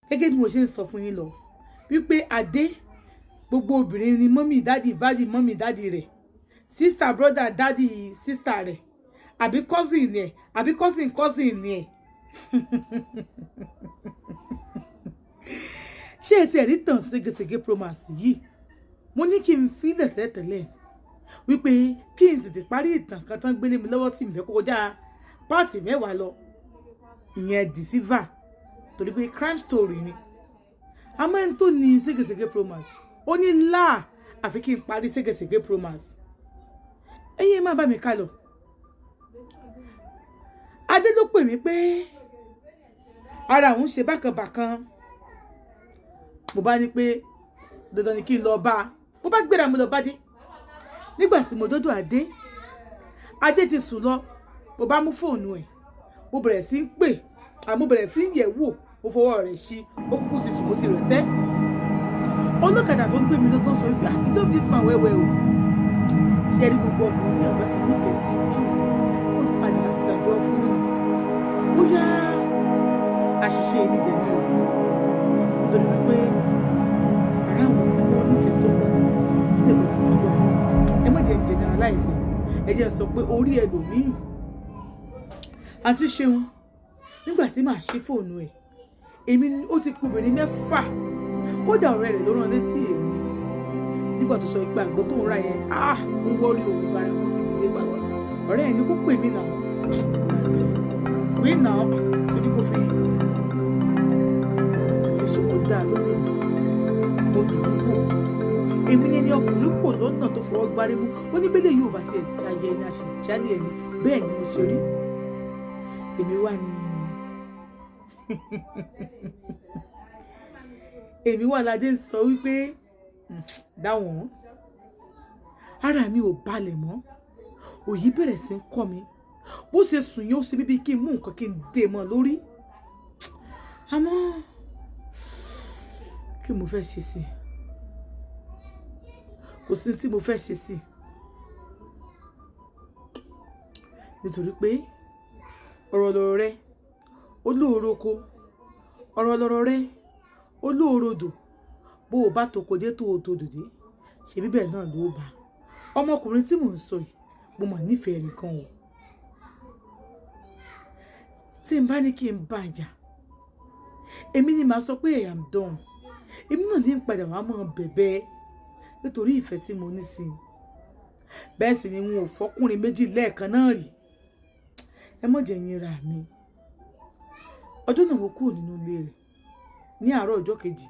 gẹ́gẹ́ bí mo ṣe ń sọ fún yín lọ wípé Adé gbogbo obìnrin ni mọ́mì dáàdì báàdì mọ́mì dáàdì rẹ̀ sister brother dáàdì sister rẹ̀ àbí cousin ẹ̀ àbí cousin ẹ̀ ṣé ẹ ti ẹ̀rí tàn ségesège promise yìí mo ní kí n fílẹ̀ tẹ́lẹ̀tẹ́lẹ̀ wípé kí n tètè parí ìtàn kan tán gbélé mi lọ́wọ́ tí mi fẹ́ kó kọjá páàtì 10 lọ ìyẹn deceiver torí pé crime story ni àmọ́ ẹni tó ní ségesège promise ó ní láà àfi kí n parí ségesège promise ẹ̀yin má bá mi ká lọ. Adé ló pè mí pé ara òun ṣe bákan mo bá ní pé dandan ni kí n lọ bá mo bá gbéra mo lọ bá dé nígbà tí mo dọ́dọ̀ Adé ti sùn lọ mo bá mú fóònù ẹ̀ mo bẹ̀rẹ̀ sí ń pè mo bẹ̀rẹ̀ sí ń yẹ̀ wò mo fọwọ́ rẹ̀ ṣí ó kúkú ti sùn mo ti rẹ̀ tẹ́ olókàdá tó ń gbé mi lọ́gán sọ wípé I love this man well well o ṣe rí gbogbo ọkùnrin ní ọba sì nífẹ̀ẹ́ sí jù ó ń padà sí ọjọ́ fún mi bóyá àṣìṣe mi dẹ̀ ní o nítorí wípé ara àwọn tí wọ́n nífẹ̀ẹ́ sókun tó lè padà sí ọjọ́ fún mi ẹ má jẹ́ jẹ̀dá aláìsí ẹ jẹ́ sọ pé orí ẹlòmíì àti ṣeun nígbà tí màá ṣe fóònù ẹ̀ èmi ó ti pe obìnrin 6 kódà ọ̀rẹ́ rẹ̀ ló rán létí èmi nígbà tó sọ pé àgbo tó ń ra yẹn ń wọ́rí òun gara wọn ti dìde gbàgbọ́ ọ̀rẹ́ ẹ̀ ní kó pè mí náà pé náà ṣe ní kó fi àti ṣòwò dáa lórí mo dùn ún wò èmi ní ẹni ọkùnrin kò lọ́nà tó fọwọ́ gbárí mú ó ní bẹ́lẹ̀ yóò bá tiẹ̀ jayẹ ẹni àṣìjálẹ̀ ẹni bẹ́ẹ̀ ni mo ṣe rí èmi wà ní èmi wà ládé sọ wípé dáwọn ara mi ò balẹ̀ mọ́ òyì bẹ̀rẹ̀ sí ń kọ́ mi bó ṣe sùn yóò ṣe bíbí kí n mú nǹkan kí n dè mọ́ lórí àmọ́ kí mo fẹ́ ṣe sí kò sí tí mo fẹ́ ṣe sí nítorí pé ọ̀rọ̀ lọ̀rọ̀ rẹ olóòrò oko ọ̀rọ̀ lọ̀rọ̀ rẹ olóòrò odò bó o bá toko dé tó o tó dòde ṣe bíbẹ̀ náà ló bá ọmọkùnrin tí mò ń sọ yìí mo mà nífẹ̀ẹ́ rẹ̀ gan o tí n bá ní kí n bá jà èmi ni màá sọ pé I am done èmi náà ní padà wàá mọ̀ bẹ̀bẹ̀ nítorí ìfẹ́ tí mo ní sí i bẹ́ẹ̀ sì ni wọn ò fọkùnrin méjì lẹ́ẹ̀kan náà rí ẹ mọ̀ jẹ́ yín ra mi ọjọ́ náà mo kúrò nínú ilé rẹ̀ ní àárọ̀ ọjọ́ kejì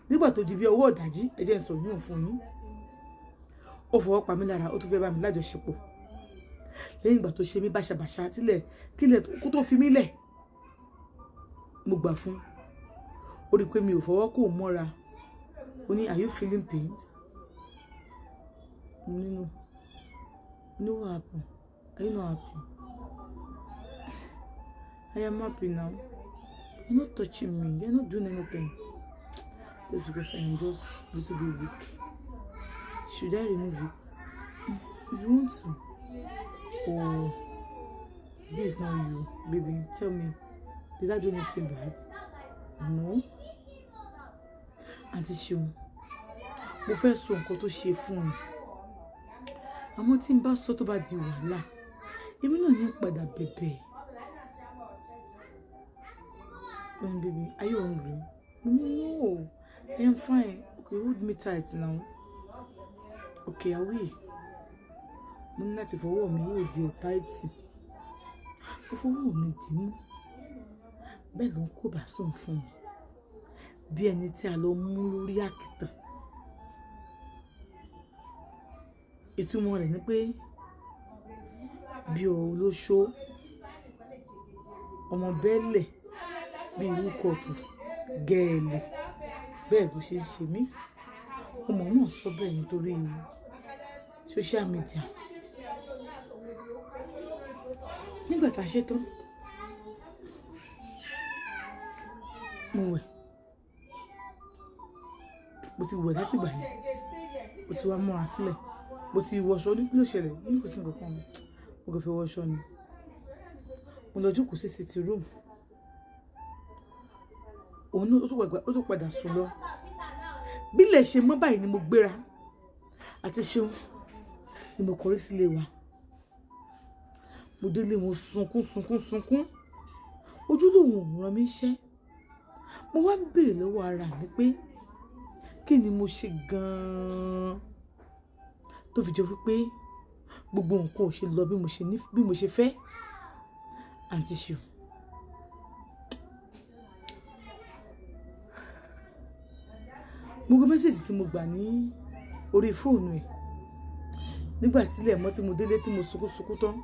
nígbà tó di bí ọwọ́ ọ̀dájí ẹ jẹ́ n sọ yún fún yín ó fọwọ́ pa mí lára ó tún fẹ́ bá mi lájọṣepọ̀ lẹ́yìn ìgbà tó ṣe mí báṣabàṣa kílẹ̀ kó tó fi mí lẹ̀ mo gbà fún ó rí i pé mi ò fọwọ́ kó mọ́ra ó ní are you feeling pain nínú what happen are you not happy I am happy now you're not touching me you're not doing anything just because I am just a little bit weak should I remove it if you want to oh this is not you baby tell me did I do anything bad no àǹtí ṣeun mo fẹ́ sọ nǹkan tó ṣe fún mi àmọ́ tí n bá sọ tó bá di wàhálà èmi náà ní padà bẹ̀bẹ̀ baby are you hungry no I am fine okay hold me tight now okay I will mo ní láti fọwọ́ mi wò di ẹ̀ táìtì mo fọwọ́ mi dì mú bẹ́ẹ̀ ló ń kó bá sùn fún mi bí ẹni tí a lọ mú lórí àkìtàn ìtumọ̀ rẹ̀ ni pé bí olóṣó ọmọ bẹ́ẹ̀lẹ̀ bí irú kọ̀ọ̀pù gẹ̀ẹ́lẹ̀ bẹ́ẹ̀ ló ṣe ń ṣe mí ọmọ náà sọ bẹ́ẹ̀ nítorí social media nígbà tá a ṣe tán mo wẹ̀ mo ti wẹ̀ láti gbà yẹn mo ti wá múra sílẹ̀ mo ti wọṣọ ní kí ló ṣẹlẹ̀ ní kò sí nǹkan kan mo kò fẹ́ wọṣọ ni mo lọ jókòó sí sitting room òun náà ó tún padà sùn lọ. Bí ilẹ̀ ṣe mọ́ báyìí ni mo gbéra àti ṣeun ni mo kọrí sílé wa. Mo délé mo sunkún ojú lòun ò ràn mí iṣẹ́. Mo wá ń béèrè lọ́wọ́ ara mi pé kí ni mo ṣe gan-an tó fi jẹ́ wípé gbogbo nǹkan ò ṣe lọ bí mo ṣe fẹ́. Àǹtí Ṣeun, mo gbọ́ mẹ́sẹ̀jì tí mo gbà ní orí fóònù ẹ̀ nígbà tí ilẹ̀ mọ́ tí mo délé tí mo sunkún tán.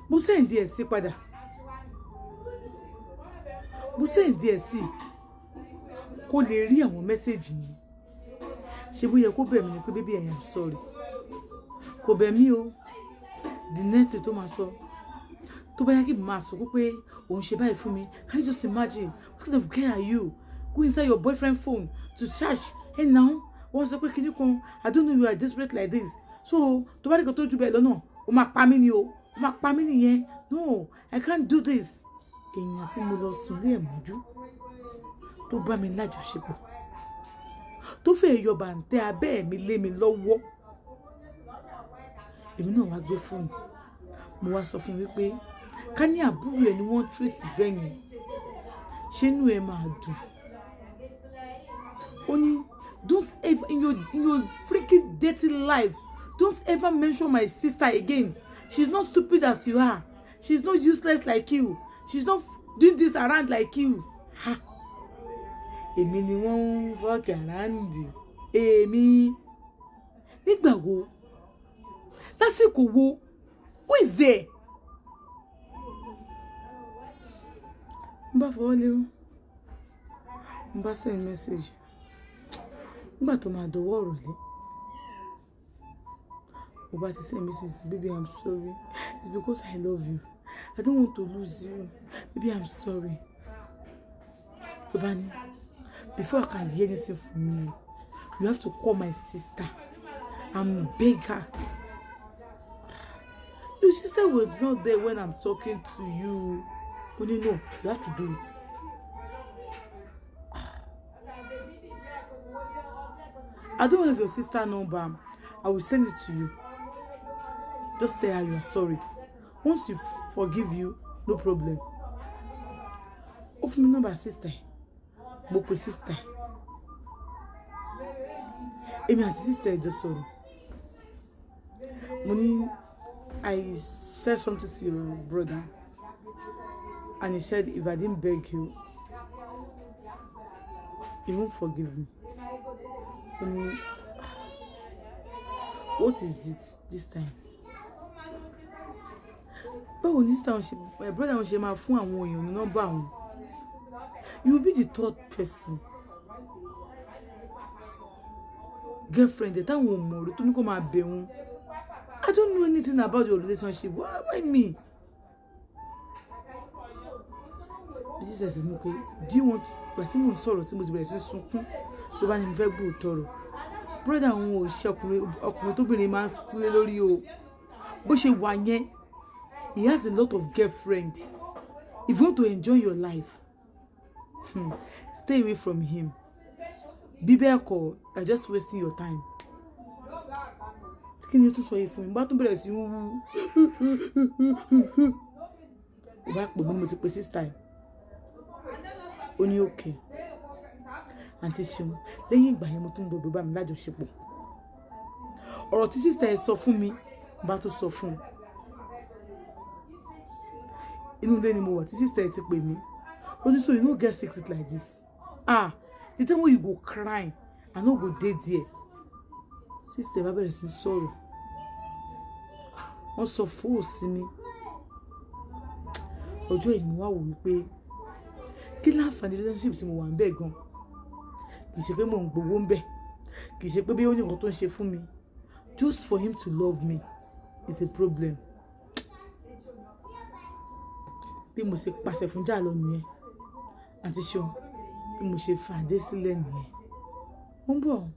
Mo sẹ́ǹdì ẹ̀ sí padà. Mo sẹ́ǹdì ẹ̀ sí kó lè rí àwọn mẹ́sẹ̀jì yẹn. Ṣé bó yẹ kó bẹ̀ mí ni pé baby I am sorry. Kò bẹ̀ mí o. The next thing tó máa sọ tó bá yá kí n máa sọ pé òun ṣe báyìí fún mi. Can you just imagine what kind of guy are you? Go inside your boyfriend phone to search. Hey now, wọ́n sọ pé kíní kan, I don't know you are desperate like this. So tó bá rí kan tó jù bẹ́ẹ̀ lọ́nà, ó máa pa mí ni o. Ó máa pa mí nìyẹn. No, I can't do this. Èèyàn tí mo lọ sùn lé ẹ̀mọ́jú tó bá mi lájọṣepọ̀ tó fẹ́ yọ bàǹtẹ́ abẹ́ mi lé mi lọ́wọ́. Èmi náà wá gbé fóònù. Mo wá sọ fún wípé ká ní àbúrò ẹ̀ ni wọ́n treat bẹ́ẹ̀ yẹn, ṣé inú ẹ máa dùn? Ó ní don't ever in your freaking dirty life, don't ever mention my sister again. She's not stupid as you are. She's not useless like you. She's not doing this around like you. Ha! Èmi ni wọ́n ń fọ́ọ̀kì àráǹdì. Èmi nígbà wo? Lásìkò wo? Who is there? Mo bá fọwọ́ lérò. Mo bá send message. Nígbà tó máa dọwọ́ ọ̀rọ̀ lé. Mo bá ti send message, baby I'm sorry. It's because I love you. I don't want to lose you. Baby I'm sorry. Baba ni, before I can hear anything from you, you have to call my sister and beg her. Your sister was not there when I'm talking to you. But you know, you have to do it. I don't have your sister number. I will send it to you. Just tell her you are sorry. Once you forgive you, no problem. Ó fún mi number sister. Mo pe sister. Èmi àti sister jọ sọ̀rọ̀. Mo ní I said something to your brother and he said if I didn't beg you, he won't forgive me. What is it this time? Báwo ni sister my brother wọn ṣe máa fún àwọn èèyàn ní nọ́mbà wọn? You will be the third person. Girlfriend, the time wọn mọ̀ rí tó ní kó máa bẹ̀ wọn. I don't know anything about your relationship. Why me? Bísí ṣẹ̀ṣẹ̀ ní pé, do you want, gbà tí mò ń sọ̀rọ̀ tí mo ti bẹ̀rẹ̀ sí sunkún ló bá ní mo fẹ́ gbọ́ tọrọ. Brother òun ò ṣe ọkùnrin tóbìnrin máa ń kúlé lórí o. Bó ṣe wà yẹn, he has a lot of girlfriends. If you want to enjoy your life, stay away from him. Bí bẹ́ẹ̀ kọ́, you're just wasting your time. Kí ni tó sọ yìí fún mi? Bá tún bẹ̀rẹ̀ sí wú. Ó bá pè mí mo ti pe sister ẹ̀. Ó ní okay. Àǹtí Ṣeun, lẹ́yìn ìgbà yẹn mo tún gbọ́ bá mi lájọṣepọ̀. Ọ̀rọ̀ tí sister ẹ̀ sọ fún mi, bá tún sọ fún un. Inú ilé ni mo wà tí sister ẹ̀ ti pè mí. Ó ní so you no get secret like this. The time when you go cry, I no go dey there. Sister bá bẹ̀rẹ̀ sí sọ̀rọ̀. Wọ́n sọ fóò sí mi. Ọjọ́ yìí mo wá wò wípé kí láǹfààní relationship tí mo wà ń bẹ̀ gan. Kì í ṣe pé mò ń gbowó ń bẹ̀. Kì í ṣe pé bí ó ní nǹkan tó ń ṣe fún mi. Just for him to love me is a problem. Bí mo ṣe pàṣẹ fún jà lọ nìyẹn. Àǹtí Ṣeun, bí mo ṣe fàdé sílẹ̀ nìyẹn. Ó ń bọ̀.